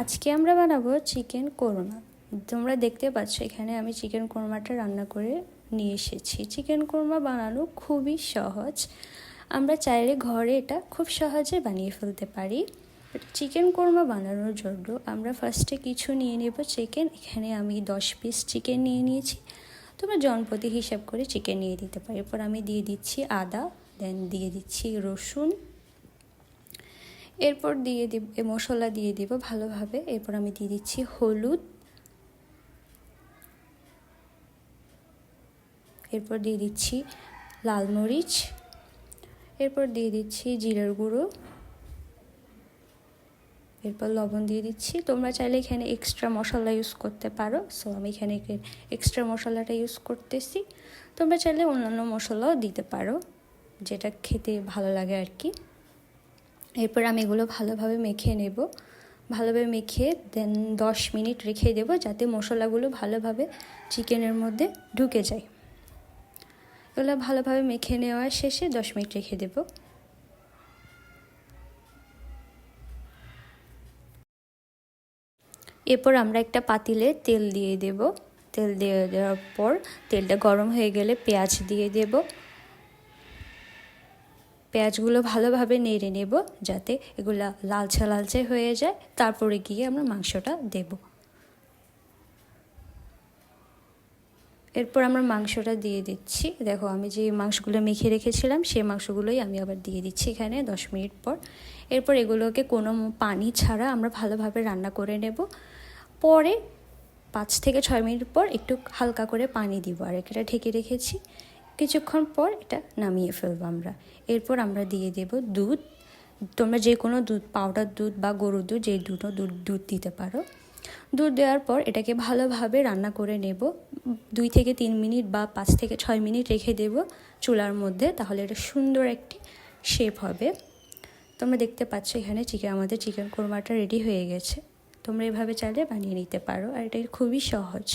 আজকে আমরা বানাবো চিকেন কোরমা। তোমরা দেখতে পাচ্ছ এখানে আমি চিকেন কোরমাটা রান্না করে নিয়ে এসেছি। চিকেন কোরমা বানানো খুবই সহজ, আমরা চাইলে ঘরে এটা খুব সহজে বানিয়ে ফেলতে পারি। চিকেন কোরমা বানানোর জন্য আমরা ফার্স্টে কিছু নিয়ে নেব চিকেন। এখানে আমি 10 পিস চিকেন নিয়ে নিয়েছি, তোমরা জনপ্রতি হিসাব করে চিকেন নিয়ে দিতে পারো। এরপর আমি দিয়ে দিচ্ছি আদা, দেন দিয়ে দিচ্ছি রসুন, এরপর দিয়ে দিব মশলা দিয়ে দিব ভালোভাবে। এরপর আমি দিয়ে দিচ্ছি হলুদ, এরপর দিয়ে দিচ্ছি লাল মরিচ, এরপর দিয়ে দিচ্ছি জিরার গুঁড়ো, এরপর লবণ দিয়ে দিচ্ছি। তোমরা চাইলে এখানে এক্সট্রা মশলা ইউজ করতে পারো, সো আমি এখানে এক্সট্রা মশলাটা ইউজ করতেছি। তোমরা চাইলে অন্যান্য মশলাও দিতে পারো, যেটা খেতে ভালো লাগে আর কি। এরপর আমি এগুলো ভালোভাবে মেখে নেব, ভালোভাবে মেখে দেন 10 মিনিট রেখে দেব, যাতে মশলাগুলো ভালোভাবে চিকেনের মধ্যে ঢুকে যায়। এগুলো ভালোভাবে মেখে নেওয়ার শেষে 10 মিনিট রেখে দেব। এরপর আমরা একটা পাতিলে তেল দিয়ে দেব। তেল দিয়ে দেওয়ার পর তেলটা গরম হয়ে গেলে পেঁয়াজ দিয়ে দেব। পেঁয়াজগুলো ভালোভাবে নেড়ে নেব যাতে এগুলা লালচে লালচে হয়ে যায়। তারপরে গিয়ে আমরা মাংসটা দেব। এরপর আমরা মাংসটা দিয়ে দিচ্ছি। দেখো আমি যে মাংসগুলো মেখে রেখেছিলাম সেই মাংসগুলোই আমি আবার দিয়ে দিচ্ছি এখানে 10 মিনিট পর। এরপর এগুলোকে কোনো পানি ছাড়া আমরা ভালোভাবে রান্না করে নেব। পরে 5 থেকে 6 মিনিট পর একটু হালকা করে পানি দিব, আর এটা ঢেকে রেখেছি। কিছুক্ষণ পর এটা নামিয়ে ফেলবো আমরা। এরপর আমরা দিয়ে দেব দুধ। তোমরা যে কোনো দুধ, পাউডার দুধ বা গরুর দুধ, যে দুটো দুধ দিতে পারো। দুধ দেওয়ার পর এটাকে ভালোভাবে রান্না করে নেব। 2 থেকে 3 মিনিট বা 5 থেকে 6 মিনিট রেখে দেব চুলার মধ্যে, তাহলে এটা সুন্দর একটি শেপ হবে। তোমরা দেখতে পাচ্ছ এখানে আমাদের চিকেন কোরমাটা রেডি হয়ে গেছে। তোমরা এভাবে চাইলে বানিয়ে নিতে পারো, আর এটা খুবই সহজ।